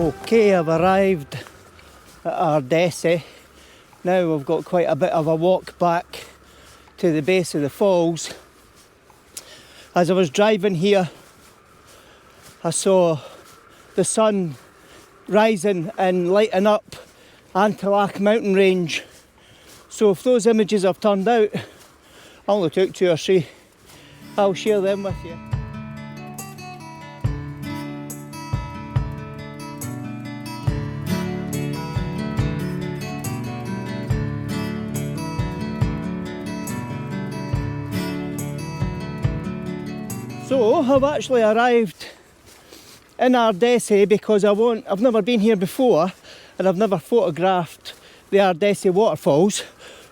Okay, I've arrived at Ardessie. Now we've got quite a bit of a walk back to the base of the falls. As I was driving here, I saw the sun rising and lighting up Antillac mountain range. So if those images have turned out, I only took 2 or 3, I'll share them with you. So I've actually arrived in Ardessie because I've never been here before and I've never photographed the Ardessie waterfalls.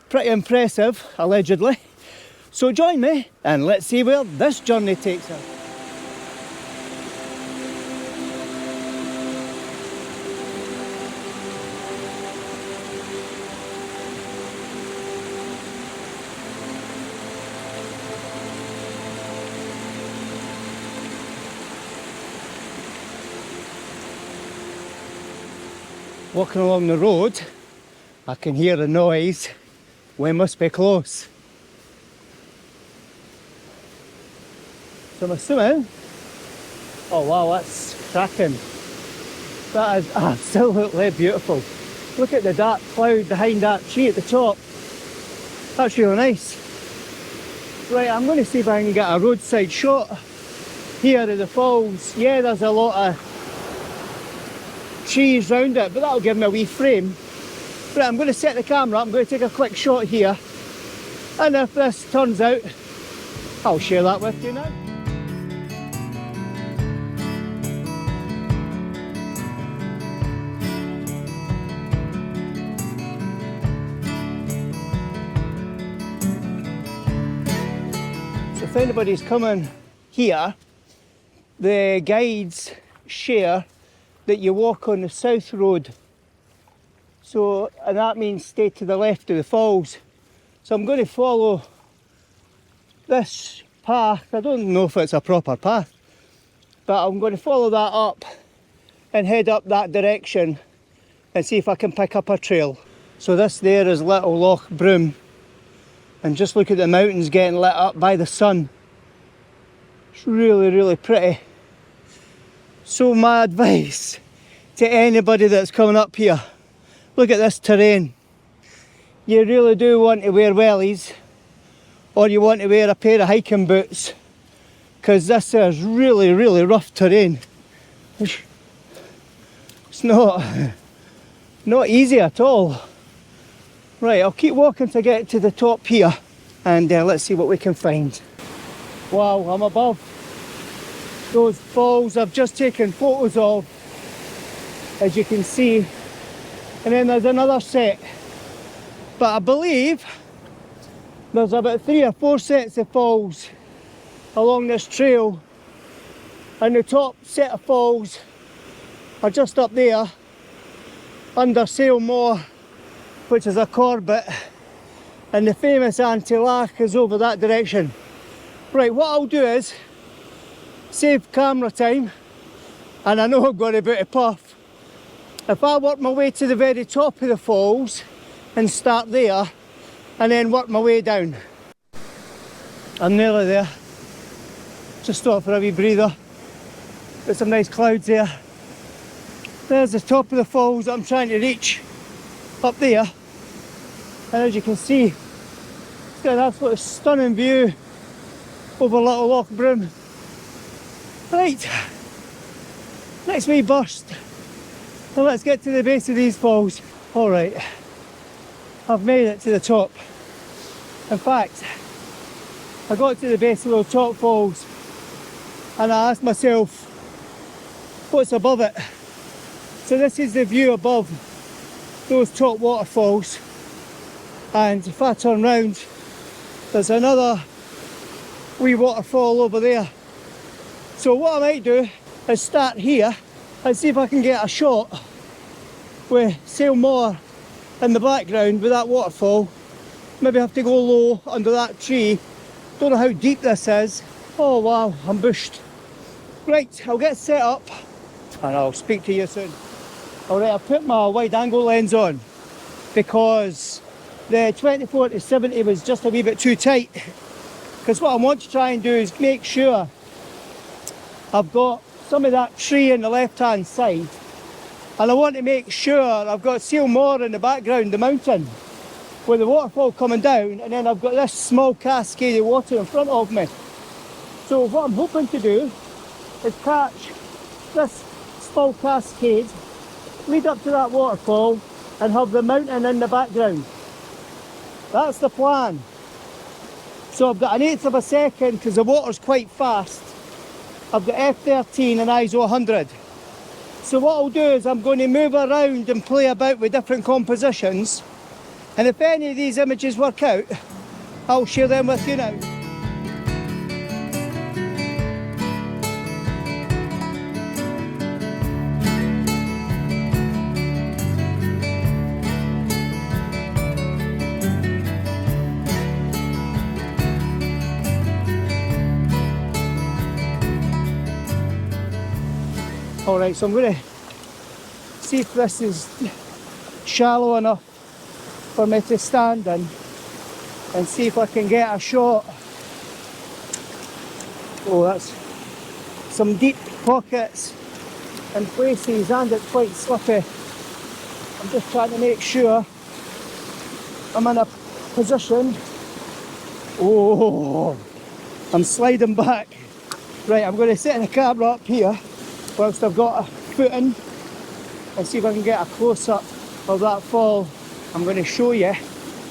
Pretty impressive, allegedly. So join me and let's see where this journey takes us. Walking along the road, I can hear a noise. We must be close. So I'm assuming, oh wow, that's cracking. That is absolutely beautiful. Look at the dark cloud behind that tree at the top. That's really nice. Right, I'm going to see if I can get a roadside shot here at the falls. Yeah, there's a lot of trees round it, but that'll give me a wee frame. Right, I'm going to set the camera up, I'm going to take a quick shot here, and if this turns out, I'll share that with you now. So if anybody's coming here, the guides share that you walk on the south road. So, and that means stay to the left of the falls. So I'm going to follow this path. I don't know if it's a proper path, but I'm going to follow that up and head up that direction and see if I can pick up a trail. So this there is Little Loch Broom, and just look at the mountains getting lit up by the sun. It's really, really pretty. So my advice to anybody that's coming up here, look at this terrain. You really do want to wear wellies, or you want to wear a pair of hiking boots, because this is really, really rough terrain. It's not easy at all. Right, I'll keep walking to get to the top here, and let's see what we can find. Wow, I'm above those falls I've just taken photos of, as you can see, and then there's another set, but I believe there's about 3 or 4 sets of falls along this trail, and the top set of falls are just up there under Sailmore, which is a Corbett, and the famous Antillac is over that direction. Right, what I'll do is save camera time, and I know I'm going to be a puff. If I work my way to the very top of the falls and start there and then work my way down. I'm nearly there. Just stop for a wee breather. Got some nice clouds there. There's the top of the falls that I'm trying to reach up there, and as you can see, it's got an absolutely stunning view over Little Loch Broom. Right, next wee burst, and let's get to the base of these falls. Alright, I've made it to the top. In fact, I got to the base of those top falls and I asked myself, what's above it? So this is the view above those top waterfalls, and if I turn round, there's another wee waterfall over there. So what I might do is start here and see if I can get a shot with Sailmore in the background with that waterfall. Maybe have to go low under that tree. Don't know how deep this is. Oh wow, I'm bushed. Right, I'll get set up and I'll speak to you soon. Alright, I've put my wide angle lens on because the 24 to 70 was just a wee bit too tight. Because what I want to try and do is make sure I've got some of that tree on the left hand side, and I want to make sure I've got Seal Moor in the background, the mountain, with the waterfall coming down, and then I've got this small cascade of water in front of me. So what I'm hoping to do is catch this small cascade, lead up to that waterfall, and have the mountain in the background. That's the plan. So I've got an eighth of a second because the water's quite fast. I've got f13 and ISO 100. So what I'll do is I'm going to move around and play about with different compositions, and if any of these images work out, I'll share them with you now. Alright, so I'm going to see if this is shallow enough for me to stand in and see if I can get a shot. Oh, that's some deep pockets and places, and it's quite slippy. I'm just trying to make sure I'm in a position. Oh, I'm sliding back. Right, I'm going to set the camera up here whilst I've got a footing and see if I can get a close-up of that fall. I'm going to show you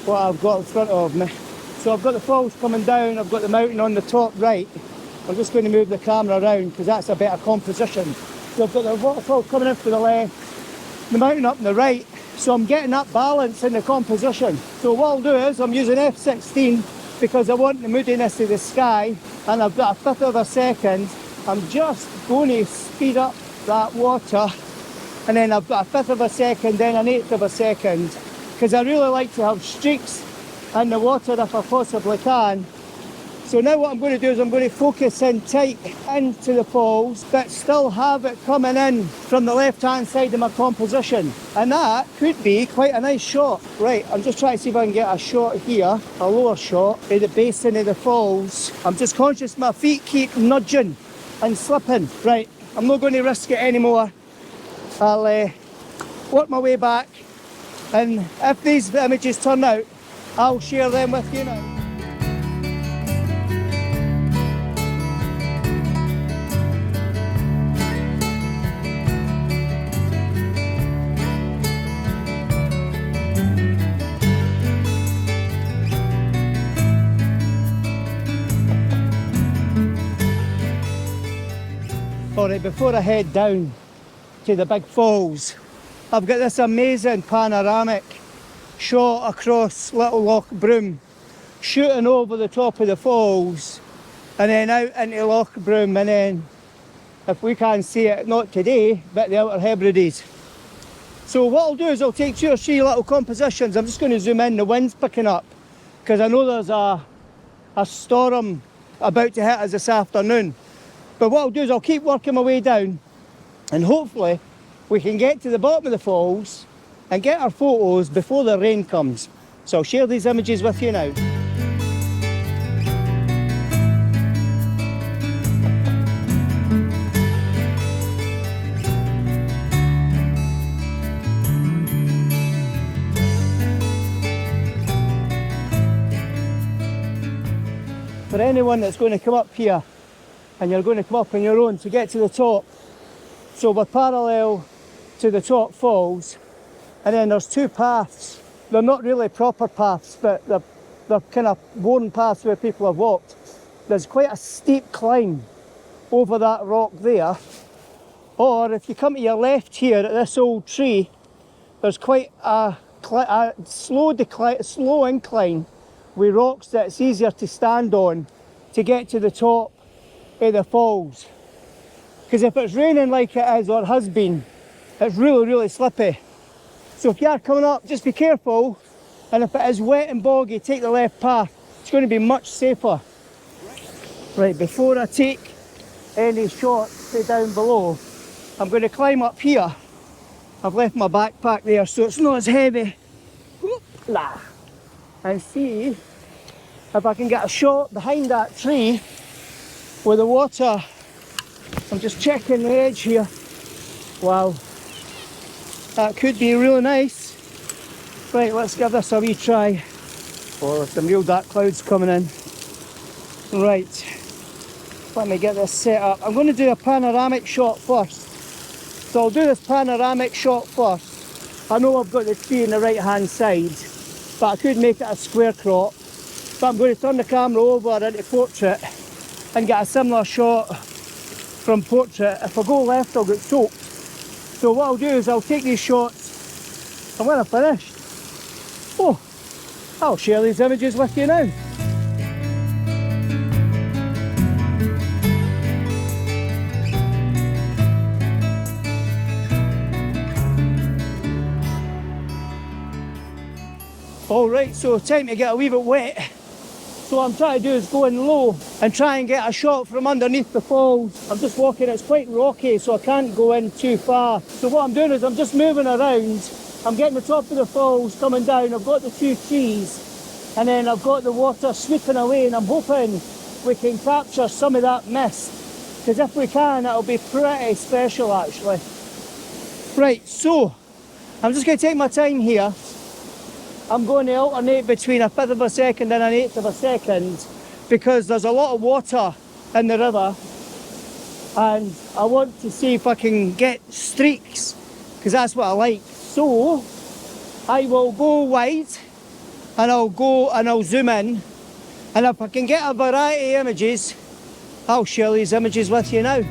what I've got in front of me. So I've got the falls coming down, I've got the mountain on the top right. I'm just going to move the camera around because that's a better composition. So I've got the waterfall coming in to the left, the mountain up on the right, so I'm getting that balance in the composition. So what I'll do is I'm using f16 because I want the moodiness of the sky, and I've got a fifth of a second. I'm just going to speed up that water, and then I've got a fifth of a second, then an eighth of a second, because I really like to have streaks in the water if I possibly can. So now what I'm going to do is I'm going to focus in tight into the falls, but still have it coming in from the left hand side of my composition, and that could be quite a nice shot. Right, I'm just trying to see if I can get a shot here, a lower shot at the basin of the falls. I'm just conscious my feet keep nudging and slipping. Right, I'm not going to risk it anymore. I'll work my way back, and if these images turn out, I'll share them with you now. Alright, before I head down to the big falls, I've got this amazing panoramic shot across Little Loch Broom, shooting over the top of the falls and then out into Loch Broom, and then, if we can't see it, not today, but the Outer Hebrides. So what I'll do is I'll take 2 or 3 little compositions. I'm just going to zoom in, the wind's picking up, because I know there's a storm about to hit us this afternoon. But what I'll do is I'll keep working my way down, and hopefully we can get to the bottom of the falls and get our photos before the rain comes. So I'll share these images with you now. For anyone that's going to come up here, and you're going to come up on your own to get to the top, so we're parallel to the top falls, and then there's 2 paths. They're not really proper paths, but they're kind of worn paths where people have walked. There's quite a steep climb over that rock there, or if you come to your left here at this old tree, there's quite a slow incline with rocks that it's easier to stand on to get to the top of the falls. Because if it's raining like it is or has been, it's really slippy. So if you are coming up, just be careful, and if it is wet and boggy, take the left path. It's going to be much safer. Right, before I take any shots down below, I'm going to climb up here I've left my backpack there so it's not as heavy. Hoopla. And see if I can get a shot behind that tree with the water. I'm just checking the edge here. Wow, that could be really nice. Right, let's give this a wee try. Oh, there's some real dark clouds coming in. Right, let me get this set up. I'm going to do a panoramic shot first. So I'll do this panoramic shot first. I know I've got the tree on the right hand side, but I could make it a square crop. But I'm going to turn the camera over into portrait and get a similar shot from portrait. If I go left I'll get soaked. So what I'll do is I'll take these shots and when I'm finished, oh, I'll share these images with you now. Alright, so time to get a wee bit wet. So what I'm trying to do is go in low and try and get a shot from underneath the falls. I'm just walking, it's quite rocky so I can't go in too far. So what I'm doing is I'm just moving around. I'm getting the top of the falls coming down. I've got the two trees and then I've got the water sweeping away and I'm hoping we can capture some of that mist. Because if we can, it'll be pretty special actually. Right, so I'm just going to take my time here. I'm going to alternate between a fifth of a second and an eighth of a second because there's a lot of water in the river and I want to see if I can get streaks because that's what I like. So I will go wide and I'll zoom in, and if I can get a variety of images I'll share these images with you now.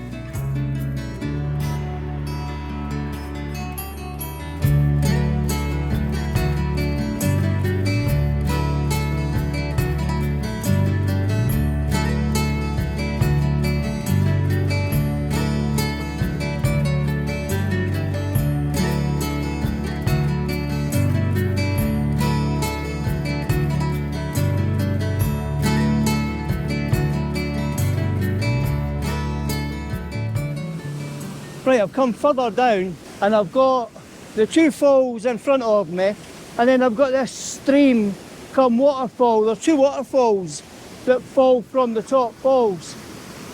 Right, I've come further down and I've got the two falls in front of me and then I've got this stream come waterfall. There are two waterfalls that fall from the top falls.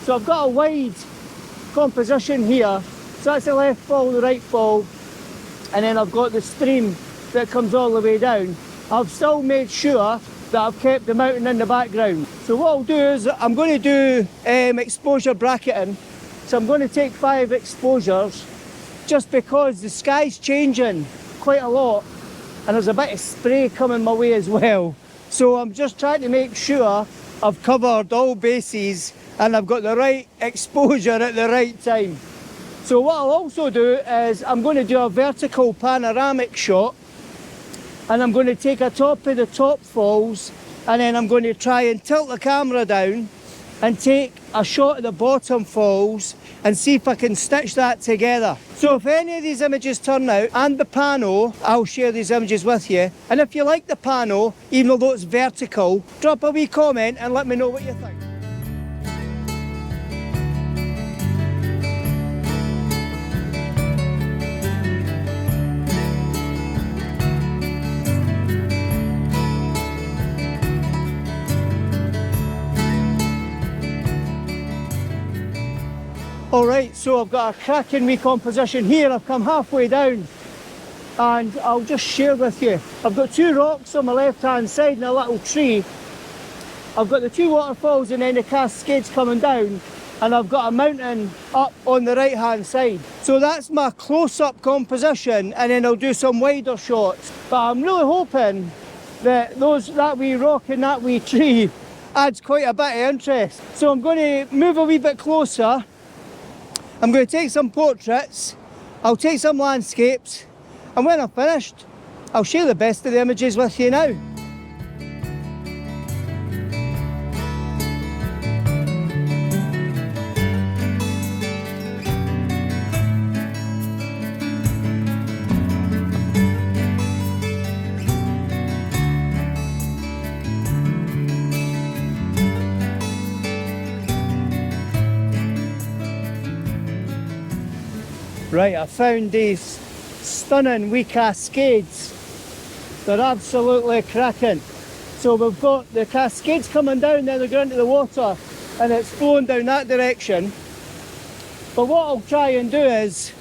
So I've got a wide composition here. So that's the left fall, the right fall, and then I've got the stream that comes all the way down. I've still made sure that I've kept the mountain in the background. So what I'll do is I'm going to do exposure bracketing. So I'm going to take 5 exposures just because the sky's changing quite a lot and there's a bit of spray coming my way as well. So I'm just trying to make sure I've covered all bases and I've got the right exposure at the right time. So what I'll also do is I'm going to do a vertical panoramic shot and I'm going to take a top of the top falls and then I'm going to try and tilt the camera down and take a shot of the bottom falls and see if I can stitch that together. So if any of these images turn out and the pano, I'll share these images with you. And if you like the pano, even though it's vertical, drop a wee comment and let me know what you think. Alright, so I've got a cracking wee composition here. I've come halfway down and I'll just share with you. I've got two rocks on my left hand side and a little tree. I've got the two waterfalls and then the cascades coming down, and I've got a mountain up on the right hand side. So that's my close-up composition, and then I'll do some wider shots. But I'm really hoping that that wee rock and that wee tree adds quite a bit of interest. So I'm going to move a wee bit closer. I'm going to take some portraits, I'll take some landscapes, and when I'm finished, I'll share the best of the images with you now. Right, I found these stunning wee cascades. They're absolutely cracking. So we've got the cascades coming down, then they go into the water and it's flowing down that direction. But what I'll try and do is,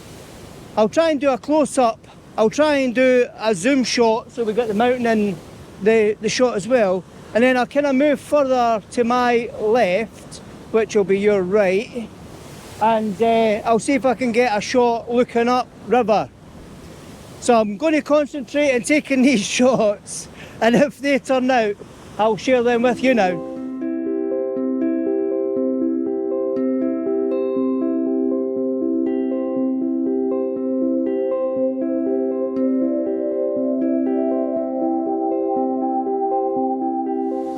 I'll try and do a close-up, I'll try and do a zoom shot so we've got the mountain in the shot as well, and then I'll kind of move further to my left, which will be your right, and I'll see if I can get a shot looking up river. So I'm going to concentrate on taking these shots, and if they turn out, I'll share them with you now.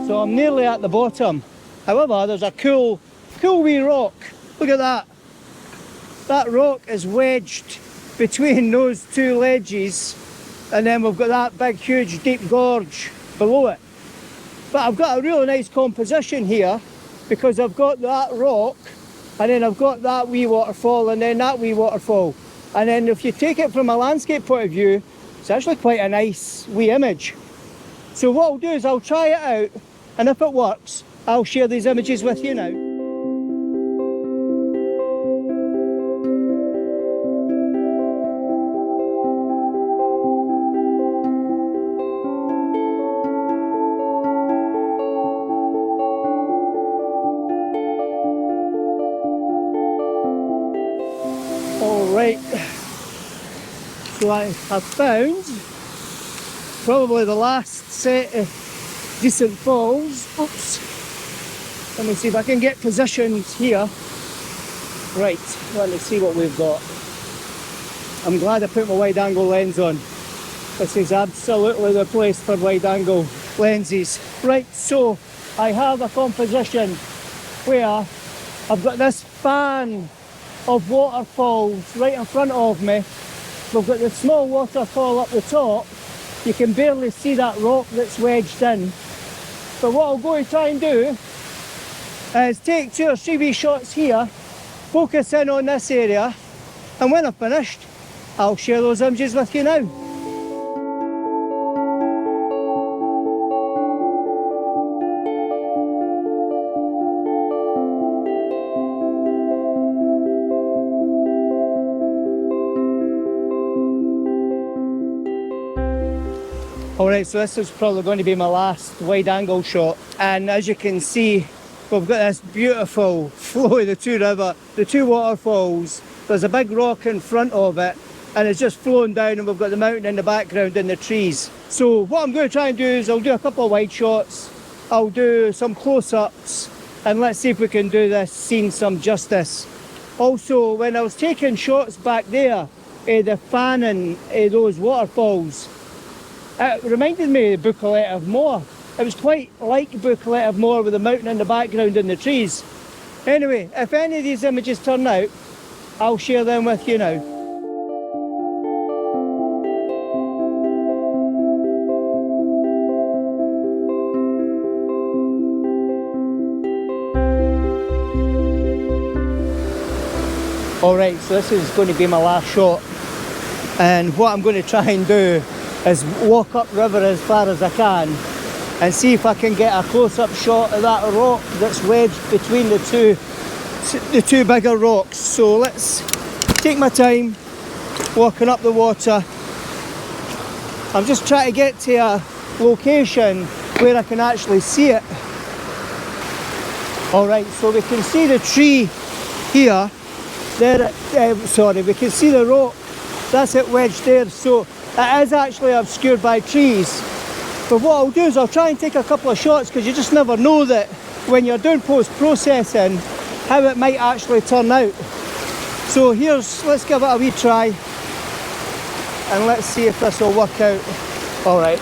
So I'm nearly at the bottom. However, there's a cool wee rock. Look at that. That rock is wedged between those two ledges, and then we've got that big, huge, deep gorge below it. But I've got a really nice composition here because I've got that rock, and then I've got that wee waterfall, and then that wee waterfall. And then if you take it from a landscape point of view, it's actually quite a nice wee image. So what I'll do is I'll try it out, and if it works, I'll share these images with you now. Alright, so I have found probably the last set of decent falls. Oops. Let me see if I can get positioned here. Right, let me see what we've got. I'm glad I put my wide angle lens on. This is absolutely the place for wide angle lenses. Right, so I have a composition where I've got this fan of waterfalls right in front of me. We've got the small waterfall up the top. You can barely see that rock that's wedged in. But what I'll go to try and do is take 2 or 3 wee shots here, focus in on this area, and when I've finished, I'll share those images with you now. Alright, so this is probably going to be my last wide angle shot, and as you can see, we've got this beautiful flow of the two waterfalls. There's a big rock in front of it, and it's just flowing down, and we've got the mountain in the background and the trees. So what I'm going to try and do is I'll do a couple of wide shots, I'll do some close-ups, and let's see if we can do this scene some justice. Also, when I was taking shots back there, the fanning those waterfalls, it reminded me of Buccleuch of Moor. It was quite like Buccleuch of Moor with the mountain in the background and the trees. Anyway, if any of these images turn out, I'll share them with you now. Alright, so this is going to be my last shot, and what I'm going to try and do is walk up river as far as I can and see if I can get a close-up shot of that rock that's wedged between the two bigger rocks. So let's take my time walking up the water. I'm just trying to get to a location where I can actually see it. Alright, so we can see the tree here. We can see the rock, that's it wedged there, so it is actually obscured by trees. But what I'll do is I'll try and take a couple of shots, because you just never know that when you're doing post-processing how it might actually turn out. So let's give it a wee try, and let's see if this will work out. Alright,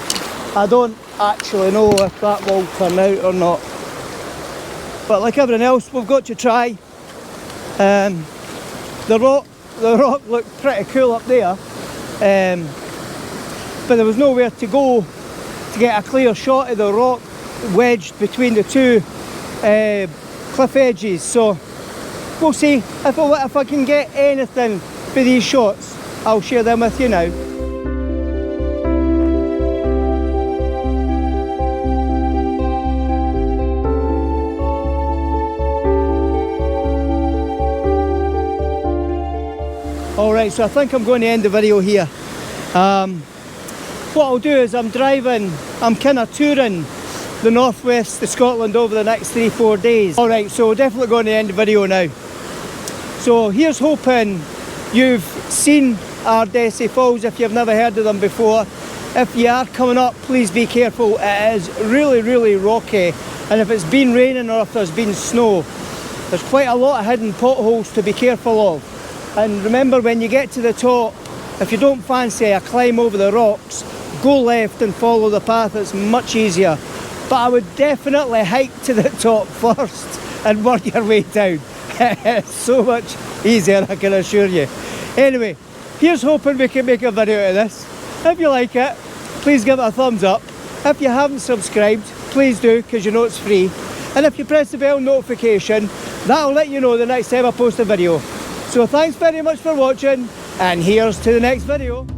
I don't actually know if that will turn out or not, but like everything else, we've got to try. The rock looked pretty cool up there, but there was nowhere to go to get a clear shot of the rock wedged between the two cliff edges. So we'll see if I can get anything for these shots. I'll share them with you now. Alright, so I think I'm going to end the video here. What I'll do is I'm kind of touring the northwest of Scotland over the next 3-4 days. Alright, so definitely going to end the video now. So here's hoping you've seen Ardessie Falls if you've never heard of them before. If you are coming up, please be careful. It is really, really rocky, and if it's been raining or if there's been snow, there's quite a lot of hidden potholes to be careful of. And remember, when you get to the top, if you don't fancy a climb over the rocks, go left and follow the path. It's much easier. But I would definitely hike to the top first and work your way down. It's so much easier, I can assure you. Anyway, here's hoping we can make a video out of this. If you like it, please give it a thumbs up. If you haven't subscribed, please do, because you know it's free. And if you press the bell notification, that'll let you know the next time I post a video. So thanks very much for watching, and here's to the next video.